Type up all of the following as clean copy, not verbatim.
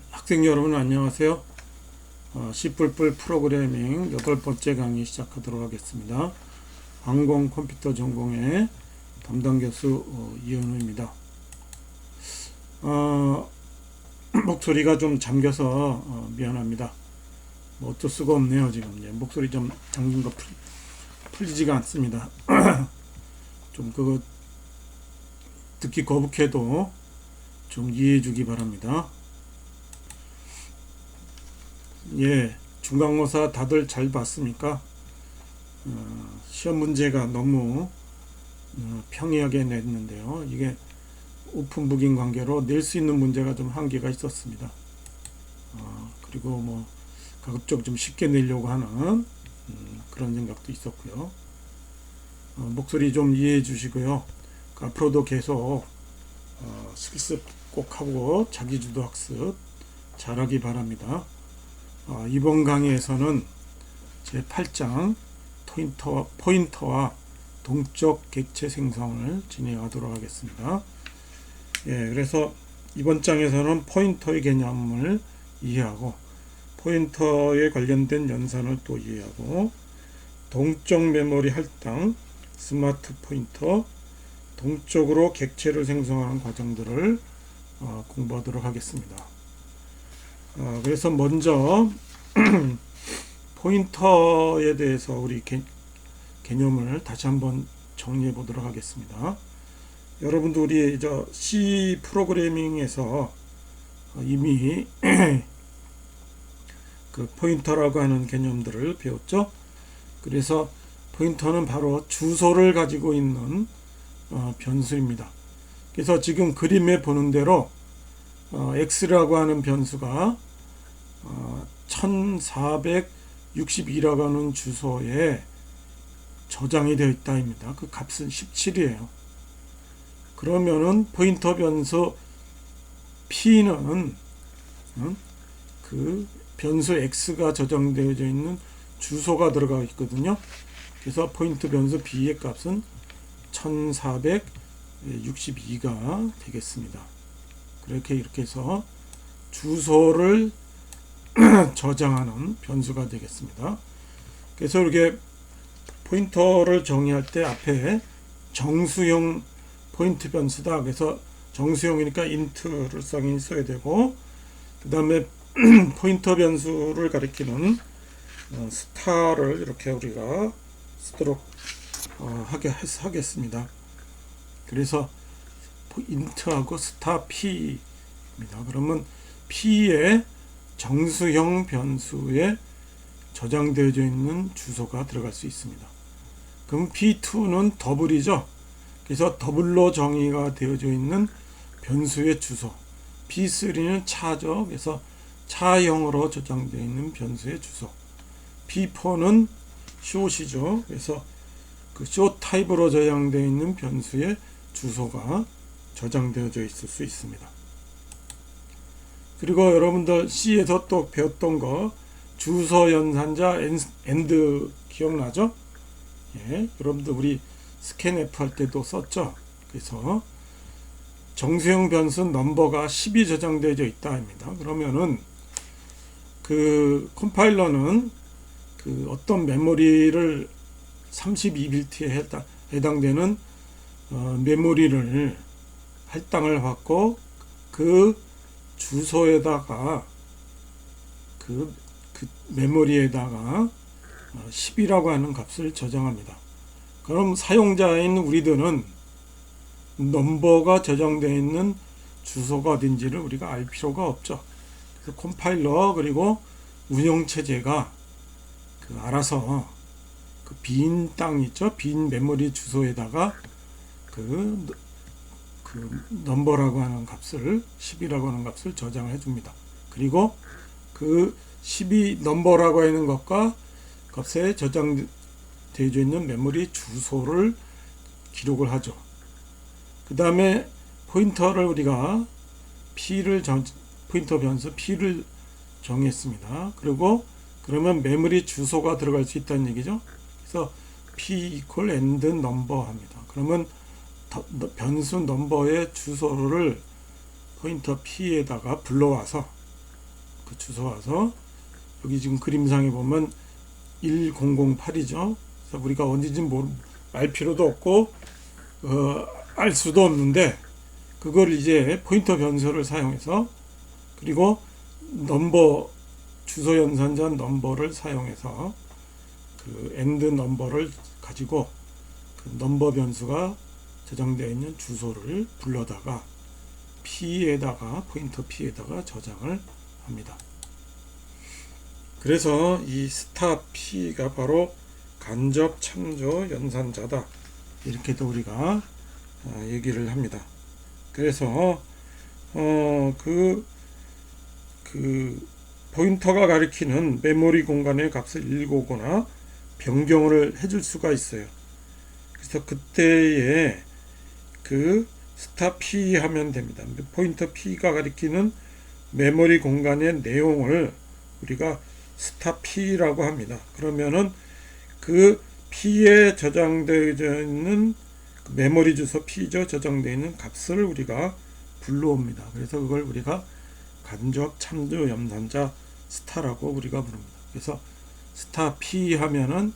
학생 여러분 안녕하세요. C++ 프로그래밍 8번째 강의 시작하도록 하겠습니다. 항공 컴퓨터 전공의 담당 교수 이현우입니다. 목소리가 좀 잠겨서 미안합니다. 뭐 어쩔 수가 없네요. 지금 목소리 좀 잠긴 거 풀리지가 않습니다. 좀 그거 듣기 거북해도 좀 이해해 주기 바랍니다. 중간고사 다들 잘 봤습니까? 시험 문제가 너무 평이하게 냈는데요. 이게 오픈북인 관계로 낼 수 있는 문제가 좀 한계가 있었습니다. 그리고 뭐 가급적 좀 쉽게 내려고 하는 그런 생각도 있었고요. 목소리 좀 이해해 주시고요. 앞으로도 계속 실습 꼭 하고 자기주도 학습 잘하기 바랍니다. 이번 강의에서는 제 8장 포인터와 동적 객체 생성을 진행하도록 하겠습니다. 그래서 이번 장에서는 포인터의 개념을 이해하고 포인터에 관련된 연산을 또 이해하고 동적 메모리 할당, 스마트 포인터, 동적으로 객체를 생성하는 과정들을 공부하도록 하겠습니다. 그래서 먼저 포인터에 대해서 우리 개념을 다시 한번 정리해 보도록 하겠습니다. 여러분도 우리 C 프로그래밍에서 이미 그 포인터라고 하는 개념들을 배웠죠. 그래서 포인터는 바로 주소를 가지고 있는 변수입니다. 그래서 지금 그림에 보는 대로 x라고 하는 변수가 1462라고 하는 주소에 저장이 되어 있다입니다. 그 값은 17이에요. 그러면은 포인터 변수 p는 그 변수 x가 저장되어져 있는 주소가 들어가 있거든요. 그래서 포인트 변수 b의 값은 1462가 되겠습니다. 이렇게 해서 주소를 저장하는 변수가 되겠습니다. 그래서 이렇게 포인터를 정의할 때 앞에 정수형 포인트 변수다. 그래서 정수형이니까 int를 써야 되고, 그 다음에 포인터 변수를 가리키는 스타를 이렇게 우리가 쓰도록 하겠습니다. 그래서 int하고 스타 p입니다. 그러면 p의 정수형 변수에 저장되어져 있는 주소가 들어갈 수 있습니다. 그럼 p2는 더블이죠. 그래서 더블로 정의가 되어져 있는 변수의 주소. p3는 차죠. 그래서 차형으로 저장되어 있는 변수의 주소. p4는 short이죠. 그래서 그 short 타입으로 저장되어 있는 변수의 주소가 저장되어져 있을 수 있습니다. 그리고 여러분들 C에서 또 배웠던 거 주소 연산자 AND 기억나죠? 여러분들 우리 스캔F 할 때도 썼죠? 그래서 정수형 변수 넘버가 10이 저장되어져 있다입니다. 그러면은 그 컴파일러는 그 어떤 메모리를 32비트에 해당되는 메모리를 할당을 받고 그 주소에다가 그 메모리에다가 10이라고 하는 값을 저장합니다. 그럼 사용자인 우리들은 넘버가 저장되어 있는 주소가 어딘지를 우리가 알 필요가 없죠. 그래서 컴파일러 그리고 운영체제가 알아서 그 빈 땅 있죠? 빈 메모리 주소에다가 그 넘버라고 하는 값을 10이라고 하는 값을 저장해 줍니다. 그리고 그 10이 넘버라고 하는 것과 값에 저장되어 있는 메모리 주소를 기록을 하죠. 그 다음에 포인터를 우리가 포인터 변수 p를 정했습니다. 그리고 그러면 메모리 주소가 들어갈 수 있다는 얘기죠. 그래서 p and number 합니다. 그러면 변수 넘버의 주소를 포인터 P에다가 불러와서 그 주소 와서 여기 지금 그림상에 보면 1008이죠. 그래서 우리가 어딘지 알 필요도 없고 알 수도 없는데 그걸 이제 포인터 변수를 사용해서 그리고 넘버 주소 연산자 넘버를 사용해서 그 엔드 넘버를 가지고 그 넘버 변수가 저장되어 있는 주소를 불러다가 P에다가 포인터 P에다가 저장을 합니다. 그래서 이 스타 P가 바로 간접 참조 연산자다 이렇게도 우리가 얘기를 합니다. 그래서 그 포인터가 가리키는 메모리 공간의 값을 읽거나 변경을 해줄 수가 있어요. 그래서 그때에 그 스타 P 하면 됩니다. 포인터 P가 가리키는 메모리 공간의 내용을 우리가 스타 P라고 합니다. 그러면은 그 P에 저장되어 있는 메모리 주소 P죠. 저장되어 있는 값을 우리가 불러옵니다. 그래서 그걸 우리가 간접 참조 연산자 스타라고 우리가 부릅니다. 그래서 스타 P 하면은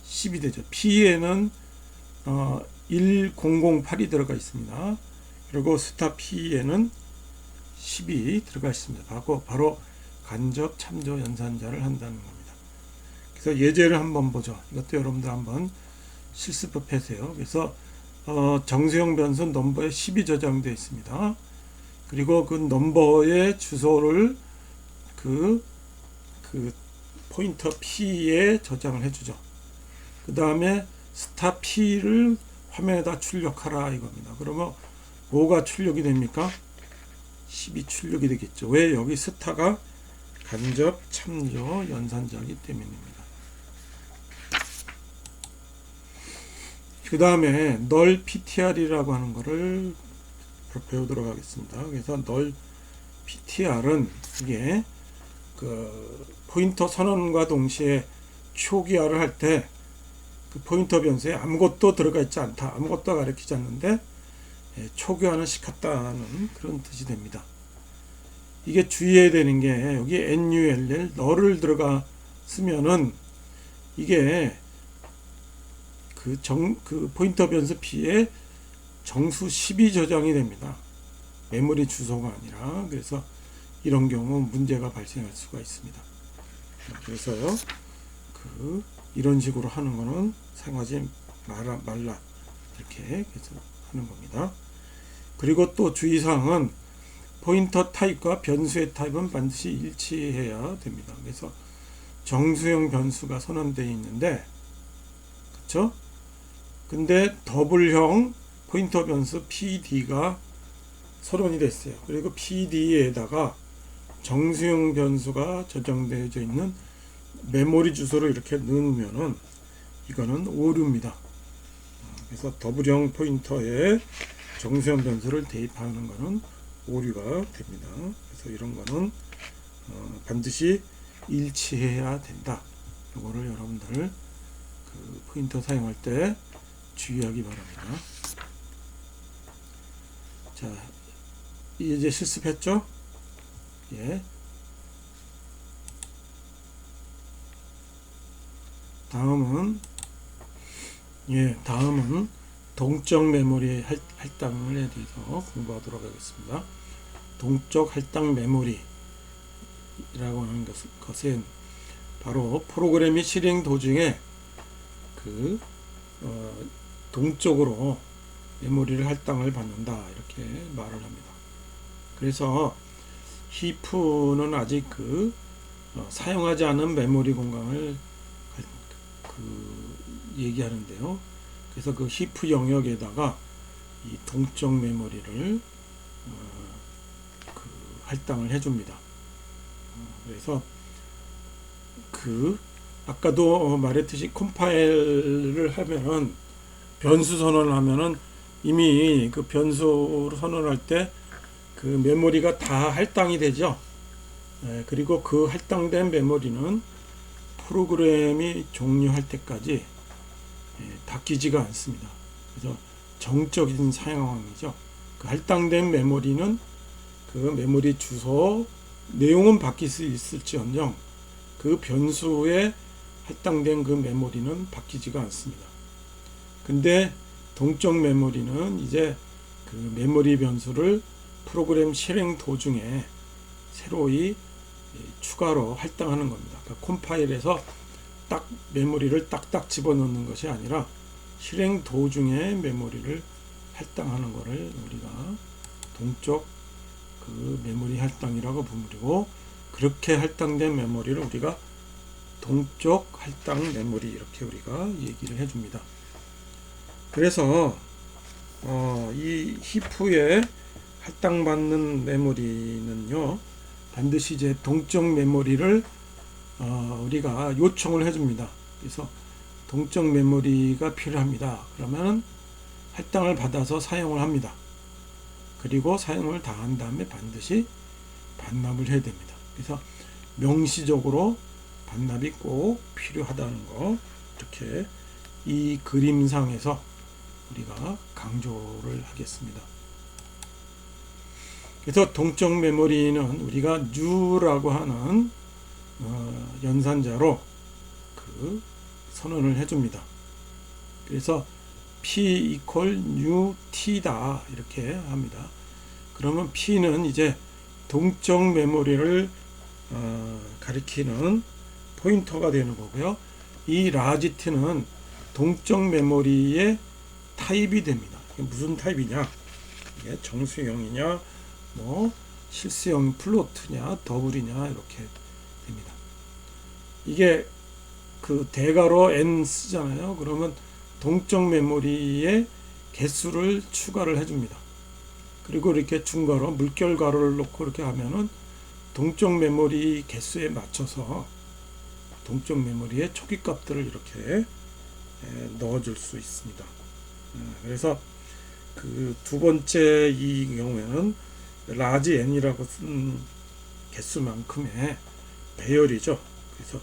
10이 되죠. P에는 1008이 들어가 있습니다. 그리고 스타 P에는 10이 들어가 있습니다. 바로 간접 참조 연산자를 한다는 겁니다. 그래서 예제를 한번 보죠. 이것도 여러분들 한번 실습법 해세요. 그래서 정수형 변수 넘버에 10이 저장되어 있습니다. 그리고 그 넘버의 주소를 그 포인터 P에 저장을 해주죠. 그 다음에 스타 P를 화면에다 출력하라 이겁니다. 그러면 뭐가 출력이 됩니까? 10이 출력이 되겠죠. 왜? 여기 스타가 간접 참조 연산자이기 때문입니다. 그 다음에 널 PTR이라고 하는 거를 배우도록 하겠습니다. 그래서 널 PTR은 이게 그 포인터 선언과 동시에 초기화를 할 때 그 포인터 변수에 아무것도 들어가 있지 않다. 아무것도 가리키지 않는데 초기화는 시켰다는 그런 뜻이 됩니다. 이게 주의해야 되는 게 여기 null 너를 들어가 쓰면은 이게 그 포인터 변수 P에 정수 10이 저장이 됩니다. 메모리 주소가 아니라. 그래서 이런 경우 문제가 발생할 수가 있습니다. 그래서요 이런 식으로 하는 거는 사용하지 말라 이렇게 해서 하는 겁니다. 그리고 또 주의사항은 포인터 타입과 변수의 타입은 반드시 일치해야 됩니다. 그래서 정수형 변수가 선언되어 있는데 그렇죠? 근데 더블형 포인터 변수 PD가 선언이 됐어요. 그리고 PD에다가 정수형 변수가 저장되어 있는 메모리 주소를 이렇게 넣으면은 이거는 오류입니다. 그래서 더블형 포인터에 정수형 변수를 대입하는 것은 오류가 됩니다. 그래서 이런 거는 반드시 일치해야 된다. 이거를 여러분들 그 포인터 사용할 때 주의하기 바랍니다. 자, 이제 실습했죠? 예. 다음은 동적 메모리 할당에 대해서 공부하도록 하겠습니다. 동적 할당 메모리라고 하는 것은 바로 프로그램이 실행 도중에 동적으로 메모리를 할당을 받는다 이렇게 말을 합니다. 그래서 히프는 아직 사용하지 않은 메모리 공간을 얘기하는데요. 그래서 그 히프 영역에다가 이 동적 메모리를 할당을 해줍니다. 그래서 아까도 말했듯이 컴파일을 하면은 변수 선언을 하면은 이미 그 변수로 선언할 때 그 메모리가 다 할당이 되죠. 그리고 그 할당된 메모리는 프로그램이 종료할 때까지 바뀌지가 않습니다. 그래서 정적인 사용이죠. 그 할당된 메모리는 그 메모리 주소 내용은 바뀔 수 있을지언정 그 변수에 할당된 그 메모리는 바뀌지가 않습니다. 근데 동적 메모리는 이제 그 메모리 변수를 프로그램 실행 도중에 새로이 추가로 할당하는 겁니다. 그러니까 컴파일에서 딱 메모리를 딱딱 집어넣는 것이 아니라 실행 도중에 메모리를 할당하는 것을 우리가 동적 그 메모리 할당이라고 부르고, 그렇게 할당된 메모리를 우리가 동적 할당 메모리 이렇게 우리가 얘기를 해줍니다. 그래서 이 히프에 할당받는 메모리는요 반드시 이제 동적 메모리를 우리가 요청을 해줍니다. 그래서 동적 메모리가 필요합니다. 그러면 할당을 받아서 사용을 합니다. 그리고 사용을 다 한 다음에 반드시 반납을 해야 됩니다. 그래서 명시적으로 반납이 꼭 필요하다는 거 이렇게 이 그림상에서 우리가 강조를 하겠습니다. 그래서 동적 메모리는 우리가 new라고 하는 연산자로 그 선언을 해줍니다. 그래서 p equal new t다 이렇게 합니다. 그러면 p는 이제 동적 메모리를 가리키는 포인터가 되는 거고요. 이 large t는 동적 메모리의 타입이 됩니다. 이게 무슨 타입이냐? 이게 정수형이냐, 뭐 실수형 플로트냐, 더블이냐 이렇게 됩니다. 이게 그 대괄호 n 쓰잖아요. 그러면 동적 메모리의 개수를 추가를 해줍니다. 그리고 이렇게 중괄호, 물결 괄호를 놓고 이렇게 하면은 동적 메모리 개수에 맞춰서 동적 메모리의 초기 값들을 이렇게 넣어줄 수 있습니다. 그래서 그 두 번째 이 경우에는 라지 n이라고 쓴 개수만큼의 배열이죠. 그래서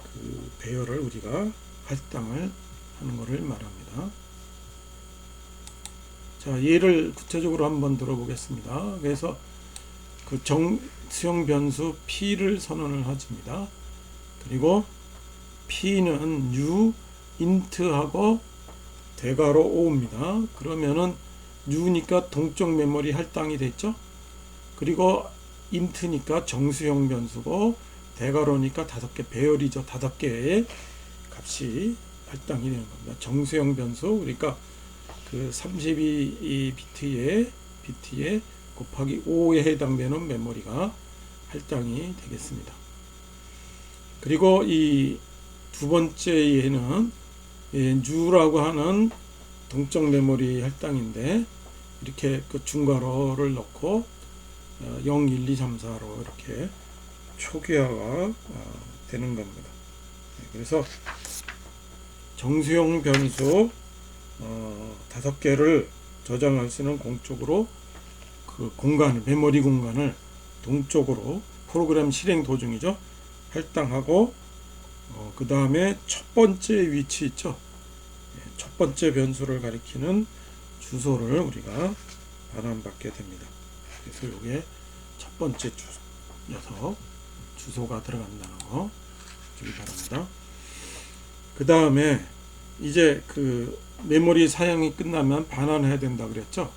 그 배열을 우리가 할당을 하는 것을 말합니다. 자, 예를 구체적으로 한번 들어보겠습니다. 그래서 그 정수형 변수 p를 선언을 하십니다. 그리고 p는 new int하고 대괄호 5입니다. 그러면은 new니까 동적 메모리 할당이 됐죠. 그리고 int니까 정수형 변수고 대괄호니까 5개 배열이죠. 5개의 값이 할당이 되는 겁니다. 정수형 변수, 그러니까 그 32비트에 곱하기 5에 해당되는 메모리가 할당이 되겠습니다. 그리고 이 두 번째 예는 new라고 하는 동적 메모리 할당인데 이렇게 그 중괄호를 넣고 0, 1, 2, 3, 4로 이렇게 초기화가 되는 겁니다. 그래서 정수형 변수 5개를 저장할 수 있는 공적으로 그 공간을, 메모리 공간을 동적으로 프로그램 실행 도중이죠. 할당하고 그 다음에 첫 번째 위치 있죠. 첫 번째 변수를 가리키는 주소를 우리가 반환받게 됩니다. 그래서 이게 첫 번째 주소가 들어간다는 거 주기 바랍니다. 그 다음에 이제 그 메모리 사용이 끝나면 반환해야 된다 그랬죠.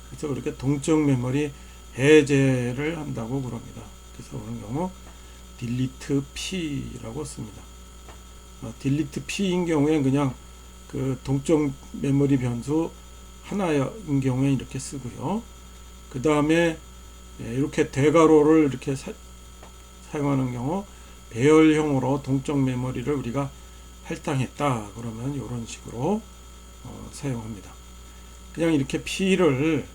그래서 그렇게 동적 메모리 해제를 한다고 그럽니다. 그래서 그런 경우 delete p라고 씁니다. delete p인 경우에 그냥 그 동적 메모리 변수 하나인 경우에 이렇게 쓰고요. 그 다음에 이렇게 대괄호를 이렇게 사용하는 경우 배열형으로 동적 메모리를 우리가 할당했다 그러면 이런 식으로 사용합니다. 그냥 이렇게 p를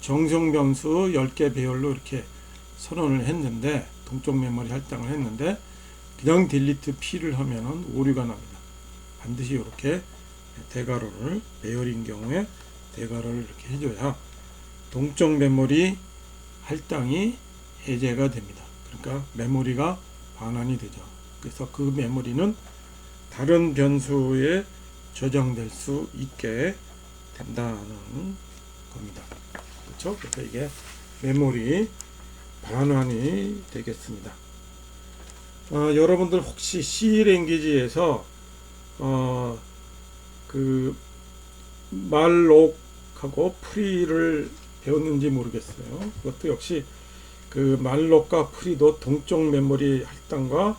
정수형 변수 10개 배열로 이렇게 선언을 했는데 동적 메모리 할당을 했는데 그냥 delete p를 하면은 오류가 납니다. 반드시 이렇게 대괄호를 배열인 경우에 대괄호를 이렇게 해줘야 동적 메모리 할당이 해제가 됩니다. 그러니까 메모리가 반환이 되죠. 그래서 그 메모리는 다른 변수에 저장될 수 있게 된다는 겁니다. 그렇죠? 그래서 이게 메모리 반환이 되겠습니다. 여러분들 혹시 C 랭귀지에서 그 말록하고 프리를 배웠는지 모르겠어요. 그것도 역시 그 말록과 프리도 동적 메모리 할당과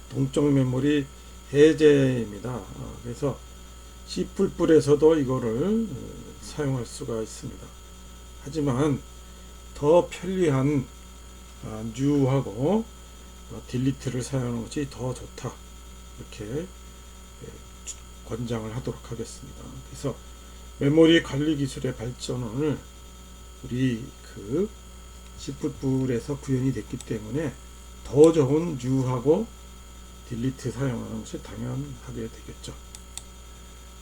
동적 메모리 해제입니다. 그래서 C++에서도 이거를 사용할 수가 있습니다. 하지만 더 편리한 new하고 delete를 사용하는 것이 더 좋다, 이렇게 권장을 하도록 하겠습니다. 그래서 메모리 관리 기술의 발전을 우리 그 C++에서 구현이 됐기 때문에 더 좋은 new하고 delete 사용하는 것이 당연하게 되겠죠.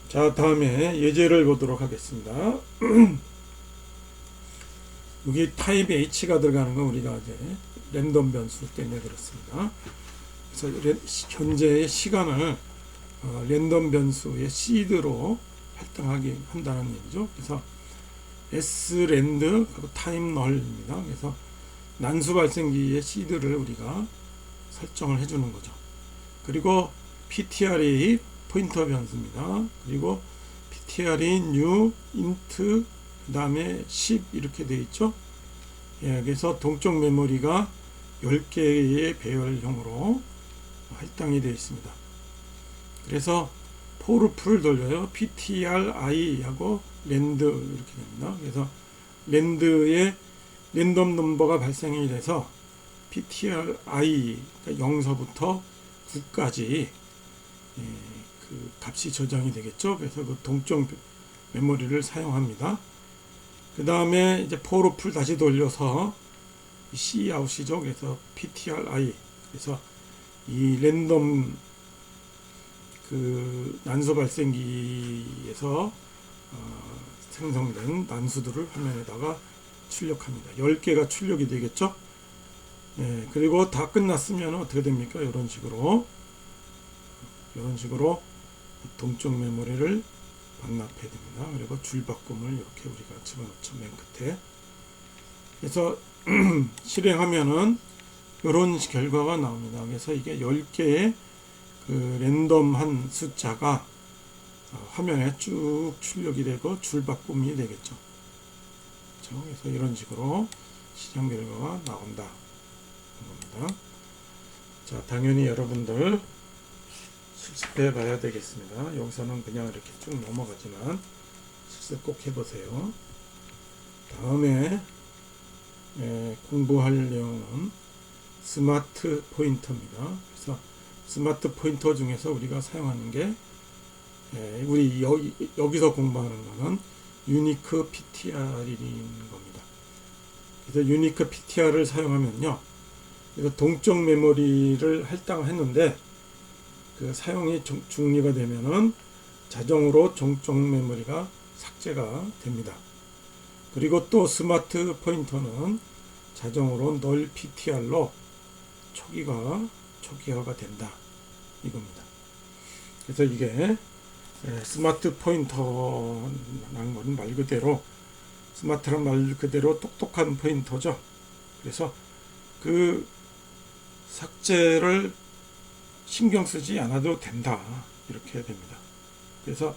자, 다음에 예제를 보도록 하겠습니다. 여기 타입 H가 들어가는 건 우리가 이제 랜덤 변수 때문에 그렇습니다. 그래서 현재의 시간을 랜덤 변수의 시드로 할당하게 한다는 얘기죠. 그래서 sRand 하고 time null입니다. 그래서 난수 발생기의 시드를 우리가 설정을 해주는 거죠. 그리고 ptr이 포인터 변수입니다. 그리고 ptr이 new int 그 다음에 10 이렇게 되어 있죠. 예, 그래서 동적 메모리가 10개의 배열형으로 할당이 되어 있습니다. 그래서 for풀을 돌려요. ptri 하고 rand 이렇게 됩니다. 그래서 rand의 랜덤 넘버가 발생이 돼서 ptri, 그러니까 0서부터 9까지 그 값이 저장이 되겠죠. 그래서 그 동적 메모리를 사용합니다. 그 다음에 이제 for풀 다시 돌려서 cout이죠. 그래서 ptri, 그래서 이 랜덤 그 난수 발생기에서 생성된 난수들을 화면에다가 출력합니다. 10개가 출력이 되겠죠. 예, 그리고 다 끝났으면 어떻게 됩니까? 이런 식으로 동적 메모리를 반납해야 됩니다. 그리고 줄바꿈을 이렇게 우리가 집어넣죠. 맨 끝에. 그래서 실행하면은 이런 결과가 나옵니다. 그래서 이게 10개의 그 랜덤한 숫자가 화면에 쭉 출력이 되고 줄바꿈이 되겠죠. 그렇죠? 그래서 이런 식으로 실행 결과가 나온다. 겁니다. 자, 당연히 여러분들 실습해 봐야 되겠습니다. 여기서는 그냥 이렇게 쭉 넘어가지만 실습 꼭 해보세요. 다음에 공부할 내용은 스마트 포인터입니다. 그래서 스마트 포인터 중에서 우리가 사용하는 게 우리 여기서 공부하는 거는 유니크 PTR인 겁니다. 그래서 유니크 PTR을 사용하면요, 그래서 동적 메모리를 할당했는데 그 사용이 중리가 되면은 자동으로 동적 메모리가 삭제가 됩니다. 그리고 또 스마트 포인터는 자동으로 null PTR로 초기화가 된다, 이겁니다. 그래서 이게 스마트 포인터라는 건 말 그대로, 스마트란 말 그대로 똑똑한 포인터죠. 그래서 그 삭제를 신경 쓰지 않아도 된다, 이렇게 됩니다. 그래서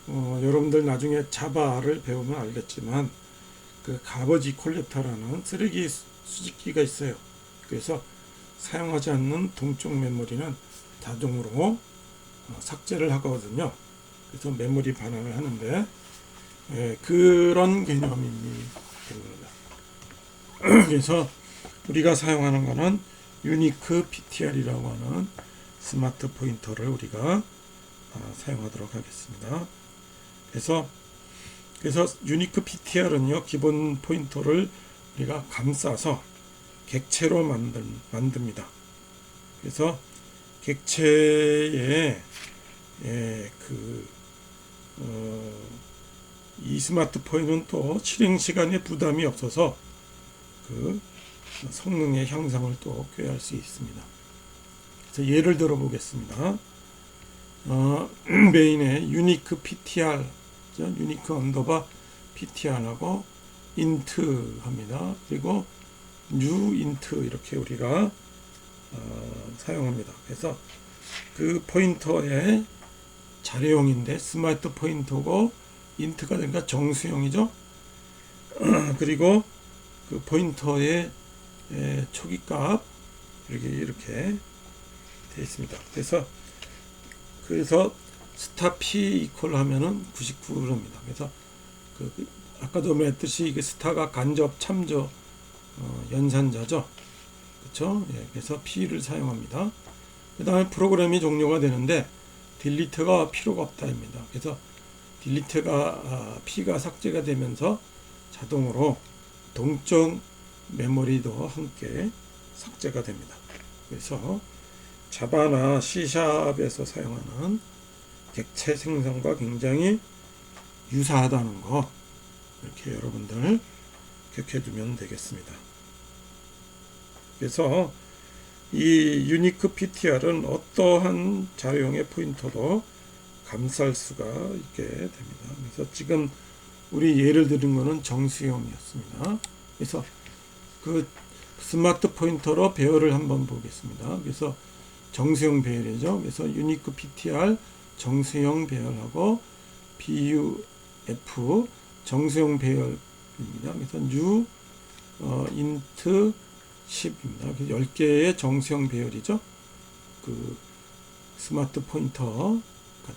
여러분들 나중에 자바를 배우면 알겠지만 그 가버지 콜렉터라는 쓰레기 수집기가 있어요. 그래서 사용하지 않는 동적 메모리는 자동으로 삭제를 하거든요. 그래서 메모리 반환을 하는데 그런 개념이 됩니다. 그래서 우리가 사용하는 것은 유니크 PTR이라고 하는 스마트 포인터를 우리가 사용하도록 하겠습니다. 그래서 유니크 PTR은요, 기본 포인터를 우리가 감싸서 객체로 만듭니다. 그래서 객체에 이 스마트 포인터는 또 실행 시간에 부담이 없어서 그 성능의 향상을 또 꾀할 수 있습니다. 그래서 예를 들어 보겠습니다. 메인에 유니크 PTR, 유니크 언더바 PTR하고 int 합니다. 그리고 new int 이렇게 우리가 사용합니다. 그래서 그 포인터의 자료형인데 스마트 포인터고 int가 되니까 정수형이죠. 그리고 그 포인터의 초기값 이렇게 되어 있습니다. 그래서 스타 p 이퀄 하면은 99입니다. 그래서 아까도 말했듯이 이게 스타가 간접 참조 연산자죠. 그렇죠? 예, 그래서 p를 사용합니다. 그 다음에 프로그램이 종료가 되는데 딜리트가 필요가 없다입니다. 그래서 딜리트가 p가 삭제가 되면서 자동으로 동적 메모리도 함께 삭제가 됩니다. 그래서 자바나 C샵에서 사용하는 객체 생성과 굉장히 유사하다는 거 이렇게 여러분들 기억해 두면 되겠습니다. 그래서 이 유니크 PTR은 어떠한 자료형의 포인터도 감쌀 수가 있게 됩니다. 그래서 지금 우리 예를 들은 거는 정수형이었습니다. 그래서 그 스마트 포인터로 배열을 한번 보겠습니다. 그래서 정수형 배열이죠. 그래서 유니크 PTR 정수형 배열하고 BUF 정수형 배열입니다. 그래서 new int 10입니다. 10개의 정수형 배열이죠. 그 스마트 포인터가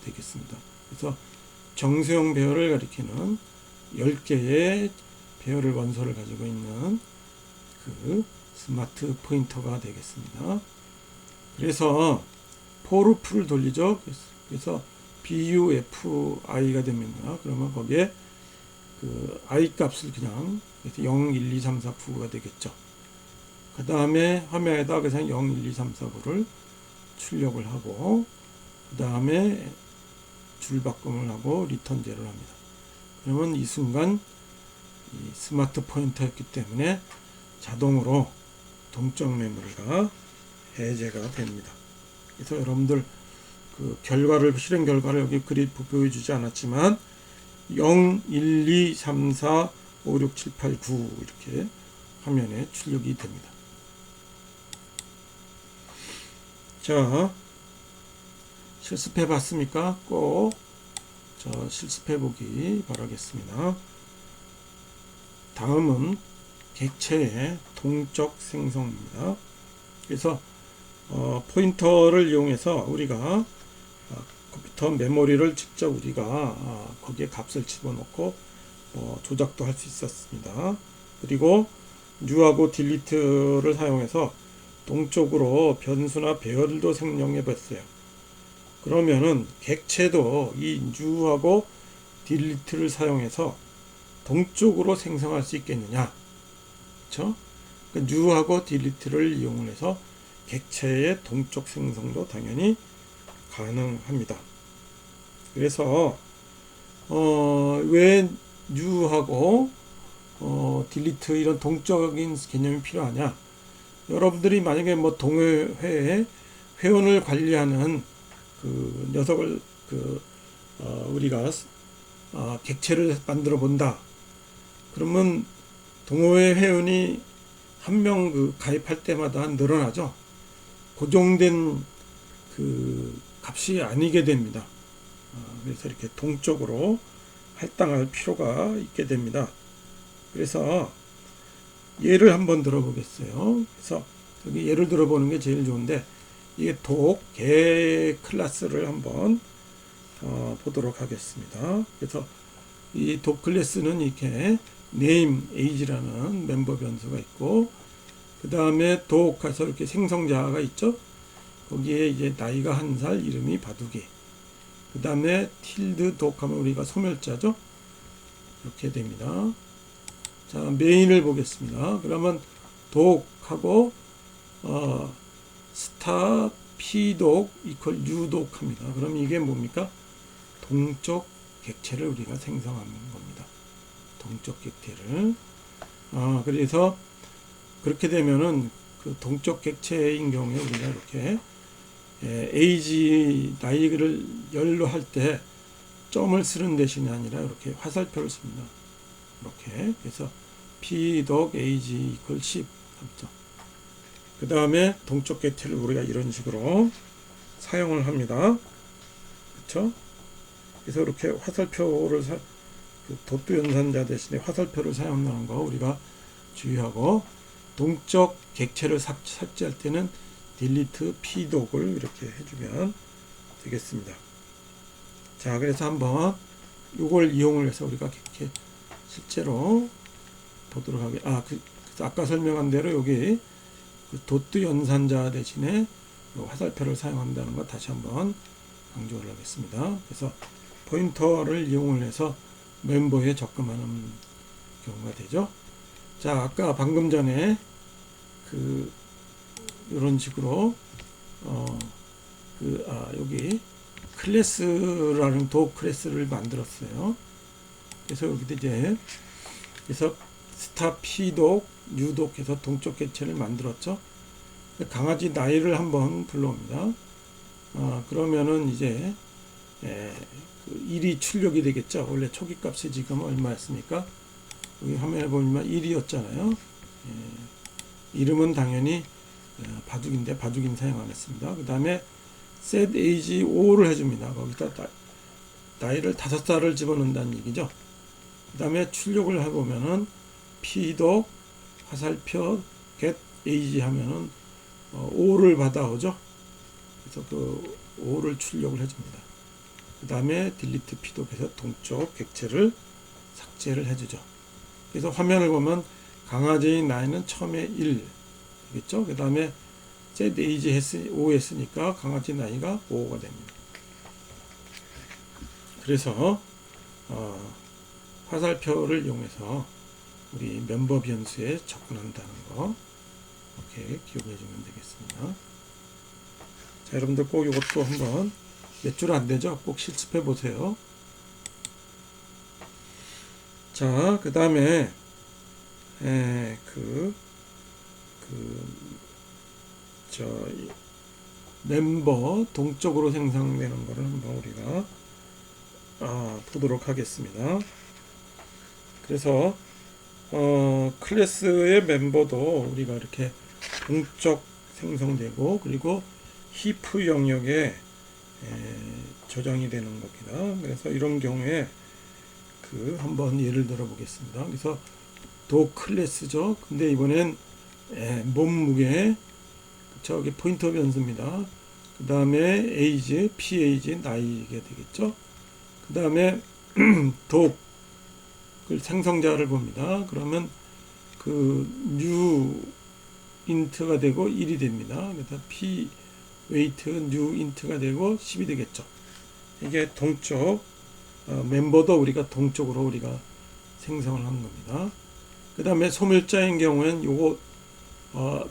되겠습니다. 그래서 정수형 배열을 가리키는 10개의 배열을 원소를 가지고 있는 그 스마트 포인터가 되겠습니다. 그래서 forloop를 돌리죠. 그래서 BUFI가 됩니다. 그러면 거기에 그 I 값을 그냥 0, 1, 2, 3, 4, 9가 되겠죠. 그 다음에 화면에다 그냥 0, 1, 2, 3, 4, 9를 출력을 하고 그 다음에 줄바꿈을 하고 리턴 제로를 합니다. 그러면 이 순간 이 스마트 포인터였기 때문에 자동으로 동적 메모리가 해제가 됩니다. 그래서 여러분들 그 실행 결과를 여기 그래프 보여주지 않았지만 0, 1, 2, 3, 4, 5, 6, 7, 8, 9 이렇게 화면에 출력이 됩니다. 자, 실습해 봤습니까? 꼭 실습해 보기 바라겠습니다. 다음은 객체의 동적 생성입니다. 그래서 포인터를 이용해서 우리가 컴퓨터 메모리를 직접 우리가 거기에 값을 집어넣고 조작도 할 수 있었습니다. 그리고 new하고 delete를 사용해서 동적으로 변수나 배열도 생성해 봤어요. 그러면은 객체도 이 new하고 delete를 사용해서 동적으로 생성할 수 있겠느냐? 그렇죠? 그러니까 new하고 delete를 이용해서 객체의 동적 생성도 당연히 가능합니다. 그래서 왜 new하고 delete 이런 동적인 개념이 필요하냐? 여러분들이 만약에 동호회에 회원을 관리하는 그 녀석을 우리가 객체를 만들어 본다. 그러면 동호회 회원이 한 명 가입할 때마다 늘어나죠. 고정된 그 값이 아니게 됩니다. 그래서 이렇게 동적으로 할당할 필요가 있게 됩니다. 그래서 예를 한번 들어보겠어요. 그래서 여기 예를 들어보는 게 제일 좋은데 이게 개 클래스를 한번 보도록 하겠습니다. 그래서 이 클래스는 이렇게 name, age라는 멤버 변수가 있고 그 다음에 가서 이렇게 생성자가 있죠. 거기에 이제 나이가 1살, 이름이 바둑이. 그 다음에 tilde 하면 우리가 소멸자죠. 이렇게 됩니다. 자, 메인을 보겠습니다. 그러면 하고 스타 pdoc 이퀄 udoc 합니다. 그럼 이게 뭡니까? 동적 객체를 우리가 생성하는 겁니다. 동적 객체를. 그래서 그렇게 되면은 그 동적 객체인 경우에 우리가 이렇게 age 나이를 열로 할 때 점을 쓰는 대신에 아니라 이렇게 화살표를 씁니다. 이렇게. 그래서 pdoc age 이퀄 10. 3점. 그 다음에 동적 객체를 우리가 이런 식으로 사용을 합니다. 그렇죠? 그래서 이렇게 화살표를 그 도트 연산자 대신에 화살표를 사용하는 거 우리가 주의하고, 동적 객체를 삭제할 때는 딜리트 P독을 이렇게 해주면 되겠습니다. 자, 그래서 한번 이걸 이용을 해서 우리가 이렇게 실제로 보도록 하겠습니다. 아까 설명한 대로 여기 그 도트 연산자 대신에 화살표를 사용한다는 거 다시 한번 강조를 하겠습니다. 그래서 포인터를 이용을 해서 멤버에 접근하는 경우가 되죠. 자, 아까 방금 전에 이런 식으로 여기 클래스라는 도 클래스를 만들었어요. 그래서 여기도 그래서 스타 P독, U독 해서 동적 객체를 만들었죠. 강아지 나이를 한번 불러옵니다. 그러면은 이제 그 1이 출력이 되겠죠. 원래 초기 값이 지금 얼마였습니까? 여기 화면에 보면 1이었잖아요. 이름은 당연히 바둑인데 바둑인 사용 안 했습니다. 그 다음에 set age 5를 해줍니다. 거기다 나이를 5살을 집어넣는다는 얘기죠. 그 다음에 출력을 해보면은 P독 화살표 get age 하면은 5를 받아오죠. 그래서 그 5를 출력을 해줍니다. 그 다음에 딜리트 P독에서 동적 객체를 삭제를 해주죠. 그래서 화면을 보면 강아지의 나이는 처음에 1 되겠죠. 그 다음에 set age 5 했으니까 강아지 나이가 5가 됩니다. 그래서 화살표를 이용해서 우리 멤버 변수에 접근한다는 거 이렇게 기억해 주면 되겠습니다. 자, 여러분들 꼭 이것도 한번 몇 줄 안 되죠? 꼭 실습해 보세요. 자, 그 다음에 멤버 동적으로 생성되는 거를 한번 우리가 보도록 하겠습니다. 그래서 클래스의 멤버도 우리가 이렇게 동적 생성되고, 그리고 히프 영역에 저장이 되는 겁니다. 그래서 이런 경우에 한번 예를 들어 보겠습니다. 그래서 도 클래스죠. 근데 이번엔 몸무게, 저기 포인터 변수입니다. 그 다음에 에이지, page 나이게 되겠죠. 그 다음에 독을 생성자를 봅니다. 그러면 new int가 되고 1이 됩니다. 그래서 p weight new int가 되고 10이 되겠죠. 이게 동적 멤버도 우리가 동적으로 우리가 생성을 한 겁니다. 그 다음에 소멸자인 경우에는 요거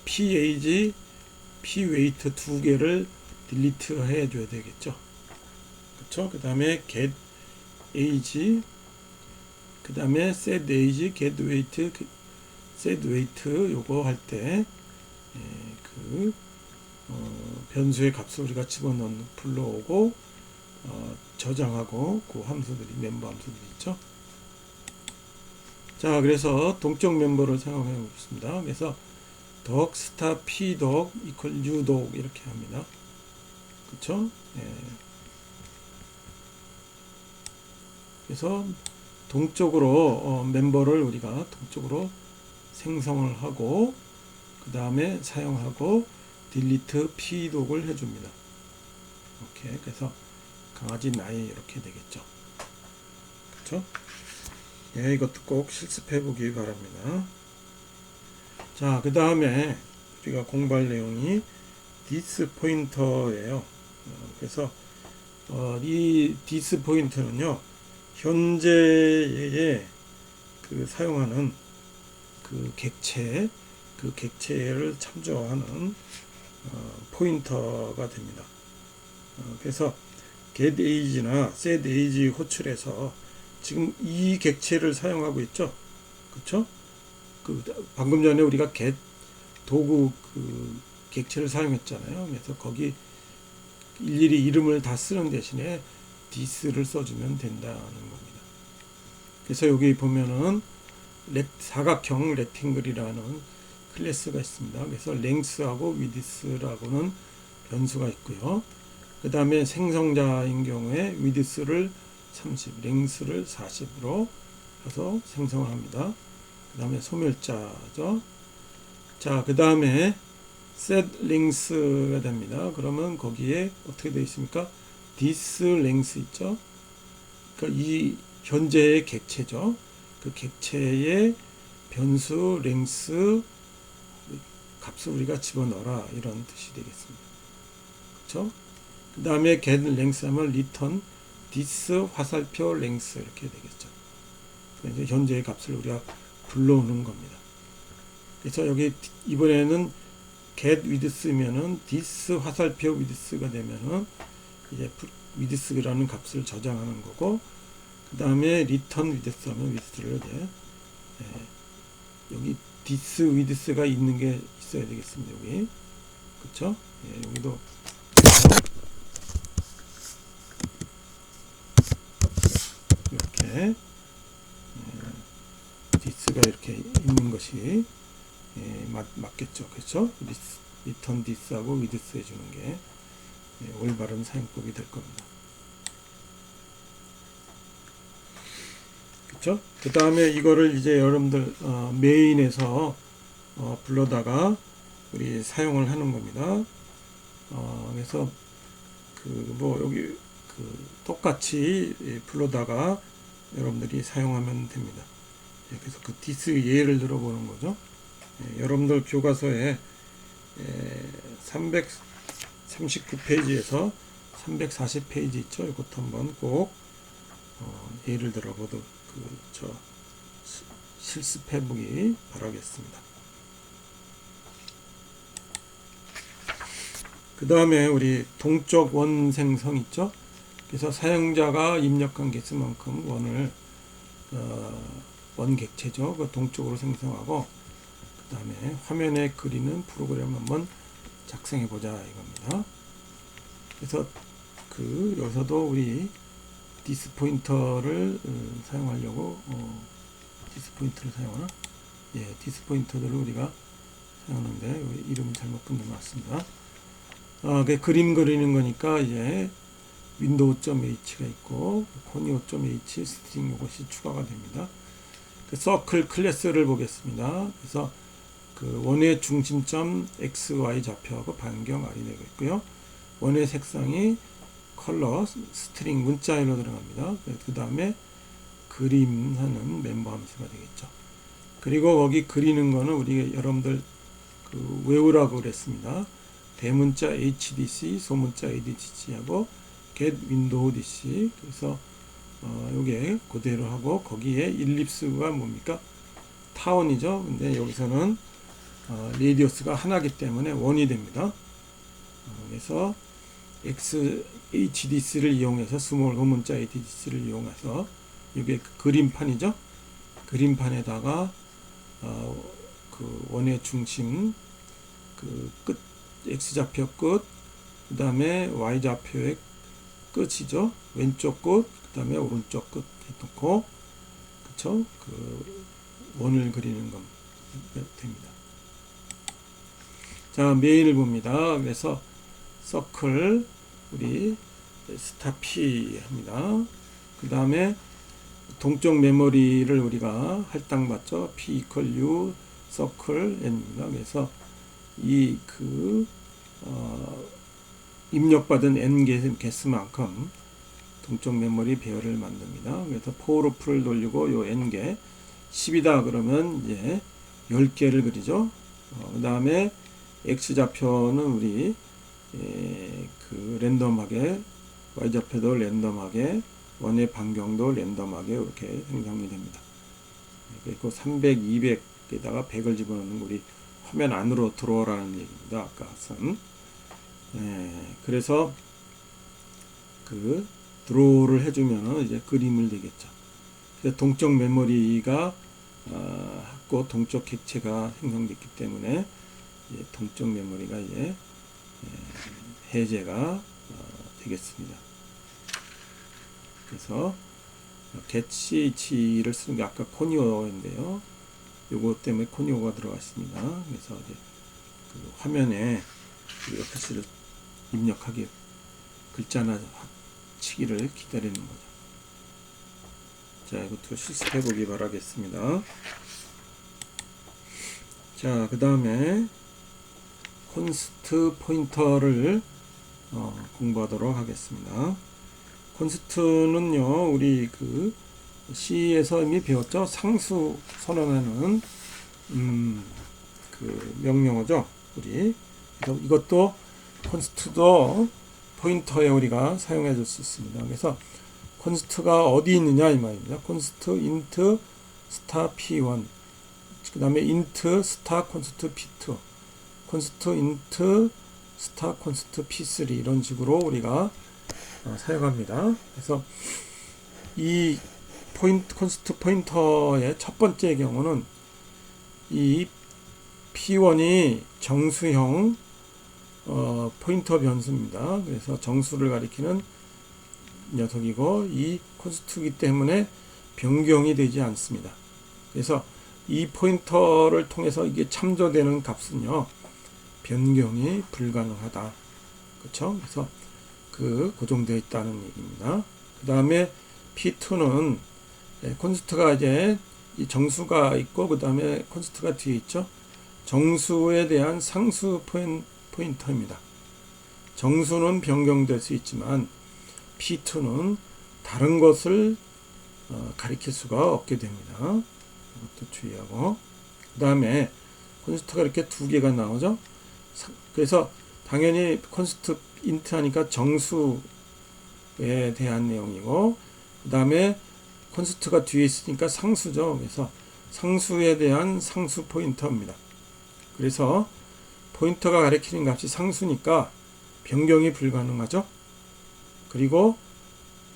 page, pweight 두 개를 딜리트 해줘야 되겠죠. 그렇죠? 그 다음에 get age, 그 다음에 set age, get weight, set weight 요거 할 때 변수의 값을 우리가 집어넣는 불러오고 저장하고 그 함수들이 멤버 함수들이 있죠. 자, 그래서 동적 멤버를 생각해 보겠습니다. 그래서 덕 스타 P덕 이퀄 U덕 이렇게 합니다. 그렇죠? 그래서 동적으로 멤버를 우리가 동적으로 생성을 하고, 그 다음에 사용하고 딜리트 P독을 해줍니다. 이렇게. 그래서 강아지 나이 이렇게 되겠죠. 그렇죠? 이것도 꼭 실습해 보기 바랍니다. 자, 그 다음에 우리가 공부할 내용이 디스 포인터예요. 그래서 이 디스 포인터는요, 현재에 사용하는 객체를 참조하는 포인터가 됩니다. 그래서 get age나 set age 호출해서 지금 이 객체를 사용하고 있죠. 그렇죠? 방금 전에 우리가 get 도구 객체를 사용했잖아요. 그래서 거기 일일이 이름을 다 쓰는 대신에 this를 써주면 된다는 겁니다. 그래서 여기 보면은 사각형 렉팅글이라는 클래스가 있습니다. 그래서 length하고 width라고는 변수가 있고요. 그 다음에 생성자인 경우에 width를 30, length를 40으로 해서 생성을 합니다. 그 다음에 소멸자죠. 자, 그 다음에 set length가 됩니다. 그러면 거기에 어떻게 되어 있습니까? this length 있죠. 그러니까 이 현재의 객체죠. 그 객체의 변수 length 값을 우리가 집어넣어라, 이런 뜻이 되겠습니다. 그렇죠? 그 다음에 get length 하면 return this 화살표 length 이렇게 되겠죠. 그래서 현재의 값을 우리가 불러오는 겁니다. 그래서 여기 이번에는 get width면은 this 화살표 width가 되면은 이제 width라는 값을 저장하는 거고, 그 다음에 return width 하면 width를 이제 여기 this width가 있는 게 있어야 되겠습니다. 여기 그렇죠? 여기도 이렇게 this가 이렇게 있는 것이 맞겠죠. 그렇죠? return this하고 width 해주는 게 올바른 사용법이 될 겁니다. 그렇죠? 그 다음에 이거를 이제 여러분들 메인에서 불러다가 우리 사용을 하는 겁니다. 그래서 뭐 여기 똑같이 불러다가 여러분들이 사용하면 됩니다. 그래서 그 디스 예를 들어보는 거죠. 여러분들 교과서에 339페이지에서 340페이지 있죠. 이것도 한번 꼭 예를 들어보도록 실습해 보기 바라겠습니다. 그 다음에 우리 동적 원 생성 있죠. 그래서 사용자가 입력한 개수만큼 원을 원 객체죠. 그 동적으로 생성하고, 그 다음에 화면에 그리는 프로그램 한번 작성해 보자 이겁니다. 그래서 여기서도 우리 디스 포인터를 사용하려고 디스 포인터를 사용하나? 디스 포인터들을 우리가 사용하는데 이름이 잘못 붙여놨습니다. 그림 그리는 거니까 이제 window.h가 있고 conio.h 스트링 이것이 추가가 됩니다. 서클 클래스를 보겠습니다. 그래서 원의 중심점 XY 좌표하고 반경 R이 되고 있고요. 원의 색상이 컬러 스트링 문자열로 들어갑니다. 그 다음에 그림하는 멤버 함수가 되겠죠. 그리고 거기 그리는 거는 우리 여러분들 외우라고 그랬습니다. 대문자 HDC, 소문자 ADC하고 get window DC. 그래서 요게 그대로 하고, 거기에 일립스가 뭡니까? 타원이죠. 근데 여기서는 레디어스가 하나기 때문에 원이 됩니다. 그래서 HDC를 이용해서 스몰 소문자 ADC를 이용해서 이게 그림판이죠. 그림판에다가 원의 중심 끝 X좌표 끝, 그 다음에 Y좌표의 끝이죠. 왼쪽 끝, 그 다음에 오른쪽 끝 해놓고, 그쵸? 원을 그리는 건 됩니다. 자, 메인을 봅니다. 그래서 서클 우리 스타 P 합니다. 그 다음에 동적 메모리를 우리가 할당받죠. P equal U 서클 N입니다. 그래서 입력받은 N 개수만큼 동적 메모리 배열을 만듭니다. 그래서 for loop를 돌리고 요 N개 10이다 그러면 이제 10개를 그리죠. 그 다음에 X좌표는 우리 랜덤하게, Y좌표도 랜덤하게, 원의 반경도 랜덤하게 이렇게 생성이 됩니다. 그리고 300, 200에다가 100을 집어넣는 우리 화면 안으로 들어오라는 얘기입니다. 아까 쓴. 그래서 드로우를 해주면은 이제 그림을 되겠죠. 그래서 동적 메모리가 has고 동적 객체가 생성됐기 때문에 이제 동적 메모리가 이제 해제가 되겠습니다. 그래서 getch를 쓰는 게 아까 conio인데요. 요거 때문에 코니오가 들어갔습니다. 그래서 이제 그 화면에 그 FC를 입력하기 글자나 치기를 기다리는 거죠. 자, 이것도 실습해 보기 바라겠습니다. 자, 그 다음에 콘스트 포인터를 공부하도록 하겠습니다. 콘스트는요, 우리 그 C에서 이미 배웠죠. 상수 선언하는 그 명령어죠. 우리 그래서 이것도 콘스트도 포인터에 우리가 사용해 줄 수 있습니다. 그래서 콘스트가 어디 있느냐 이 말입니다. 콘스트 int 스타 p1, 그 다음에 int 스타 콘스트 p2, 콘스트 int 스타 콘스트 p3 이런 식으로 우리가 사용합니다. 그래서 이 콘스트 포인터의 첫 번째 경우는 이 p1이 정수형 포인터 변수입니다. 그래서 정수를 가리키는 녀석이고 이 콘스트이기 때문에 변경이 되지 않습니다. 그래서 이 포인터를 통해서 이게 참조되는 값은요, 변경이 불가능하다. 그렇죠? 그래서 고정되어 있다는 얘기입니다. 그 다음에 p2는 콘스트가 이제 이 정수가 있고 그 다음에 콘스트가 뒤에 있죠. 정수에 대한 상수 포인터입니다. 정수는 변경될 수 있지만 p2는 다른 것을 가리킬 수가 없게 됩니다. 이것도 주의하고, 그 다음에 콘스트가 이렇게 두 개가 나오죠. 그래서 당연히 콘스트 인트 하니까 정수에 대한 내용이고, 그 다음에 콘스트가 뒤에 있으니까 상수죠. 그래서 상수에 대한 상수 포인터입니다. 그래서 포인터가 가리키는 값이 상수니까 변경이 불가능하죠. 그리고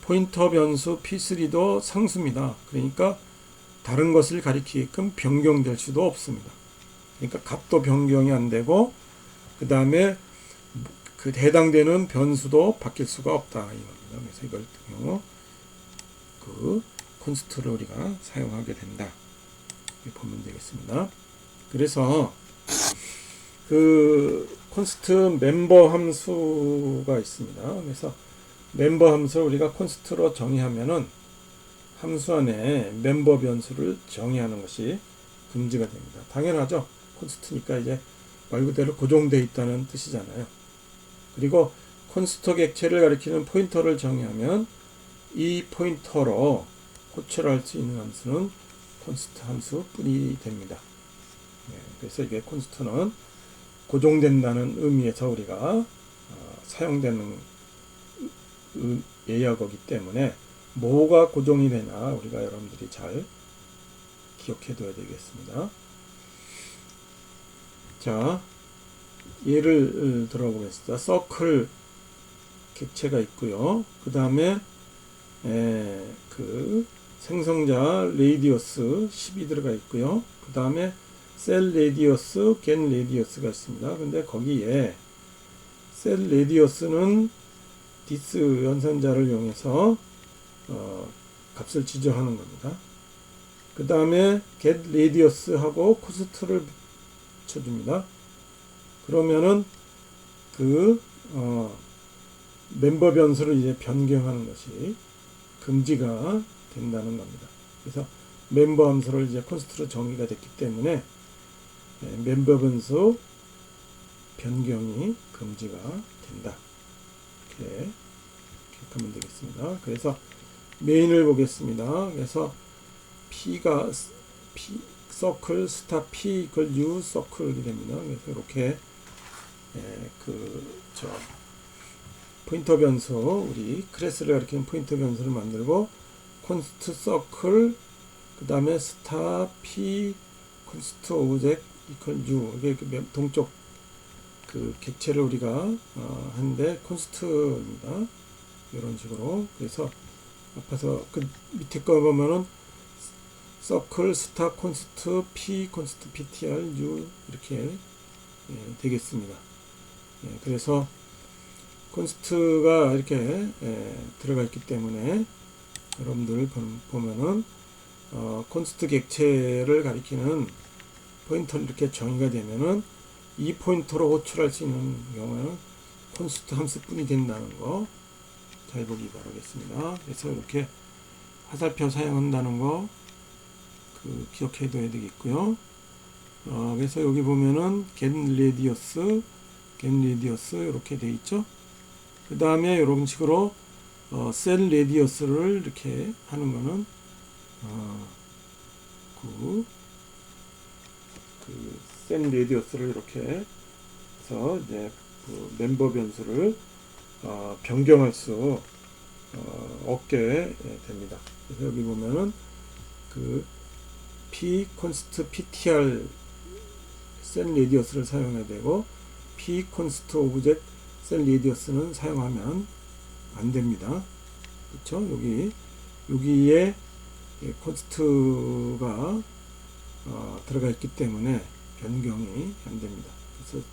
포인터 변수 p3도 상수입니다. 그러니까 다른 것을 가리키게끔 변경될 수도 없습니다. 그러니까 값도 변경이 안 되고 그 다음에 그 해당되는 변수도 바뀔 수가 없다 이 겁니다. 그래서 이걸 경우 그 콘스트를 우리가 사용하게 된다. 이렇게 보면 되겠습니다. 그래서 그 콘스트 멤버 함수가 있습니다. 그래서 멤버 함수를 우리가 콘스트로 정의하면은 함수 안에 멤버 변수를 정의하는 것이 금지가 됩니다. 당연하죠. 콘스트니까 이제 말 그대로 고정되어 있다는 뜻이잖아요. 그리고 콘스트 객체를 가리키는 포인터를 정의하면 이 포인터로 호출할 수 있는 함수는 콘스트 함수뿐이 됩니다. 그래서 이게 콘스트는 고정된다는 의미에서 우리가 사용되는 예약어기 때문에 뭐가 고정이 되나 우리가 여러분들이 잘 기억해 둬야 되겠습니다. 자, 예를 들어보겠습니다. 서클 객체가 있고요. 그 다음에 그 생성자 레디어스 10이 들어가 있고요. 그 다음에 셀 레디어스, 겐 레디어스가 있습니다. 근데 거기에 셀 레디어스는 디스 연산자를 이용해서 값을 지정하는 겁니다. 그 다음에 get radius 하고 코스트를 쳐줍니다. 그러면은 멤버 변수를 이제 변경하는 것이 금지가 된다는 겁니다. 그래서 멤버 함수를 이제 콘스트로 정의가 됐기 때문에 멤버 변수 변경이 금지가 된다. 이렇게 기억하면 되겠습니다. 그래서 메인을 보겠습니다. 그래서 P가 서클 스타 P 이퀄 U 서클이 됩니다. 그래서 이렇게 포인터 변수 우리 클래스를 가리키는 포인터 변수를 만들고 콘스트 서클 그 다음에 스타 P 콘스트 오브젝트 이퀄 U 이게 동쪽 그 객체를 우리가 하는데 콘스트입니다. 이런 식으로. 그래서 앞에서 그 밑에 거 보면은 서클 스타 콘스트 P 콘스트 PTR U 이렇게 되겠습니다. 그래서 콘스트가 이렇게 들어가 있기 때문에 여러분들 보면은 콘스트 객체를 가리키는 포인터를 이렇게 정의가 되면은 이 포인터로 호출할 수 있는 경우에는 콘스트 함수뿐이 된다는 거 잘 보기 바라겠습니다. 그래서 이렇게 화살표 사용한다는 거 기억해 둬야 되겠고요. 그래서 여기 보면은 get radius 이렇게 돼 있죠. 그 다음에 이런 식으로 셀 레디어스를 이렇게 하는 거는 셀 레디어스를 이렇게 해서 이제 그 멤버 변수를 변경할 수 없게 됩니다. 그래서 여기 보면은 p const ptr 셀 레디어스를 사용해야 되고 p const object 셀 레디어스는 사용하면 안 됩니다. 그렇죠? 여기에 const가 들어가 있기 때문에 변경이 안 됩니다. 그래서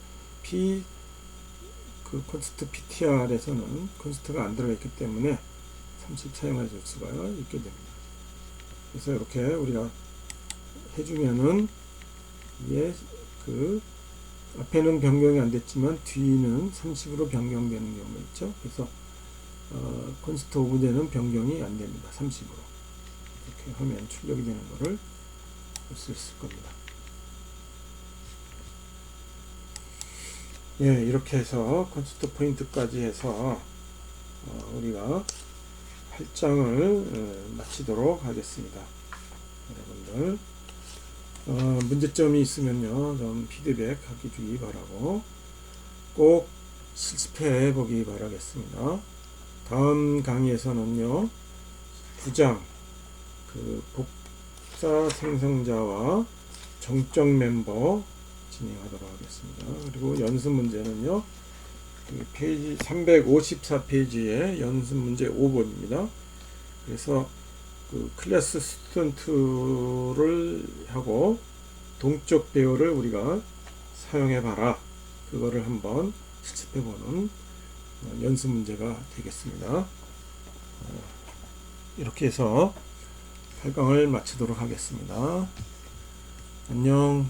const ptr에서는 const가 안 들어가 있기 때문에 30 사용해 줄 수가 있게 됩니다. 그래서 이렇게 우리가 해주면은 이게 앞에는 변경이 안 됐지만 뒤는 30으로 변경되는 경우가 있죠. 그래서 const object는 변경이 안 됩니다. 30으로 이렇게 하면 출력이 되는 것을 볼 수 있을 겁니다. 예, 이렇게 해서 const 포인트까지 해서 우리가 8장을 마치도록 하겠습니다. 여러분들 문제점이 있으면요 좀 피드백 주기 바라고 꼭 실습해 보기 바라겠습니다. 다음 강의에서는요 9장 복사 생성자와 정적 멤버 진행하도록 하겠습니다. 그리고 연습 문제는요 페이지 354페이지에 연습 문제 5번입니다. 그래서 클래스 스튜던트를 하고 동적 배열을 우리가 사용해 봐라. 그거를 한번 실습해 보는 연습 문제가 되겠습니다. 이렇게 해서 8강을 마치도록 하겠습니다. 안녕.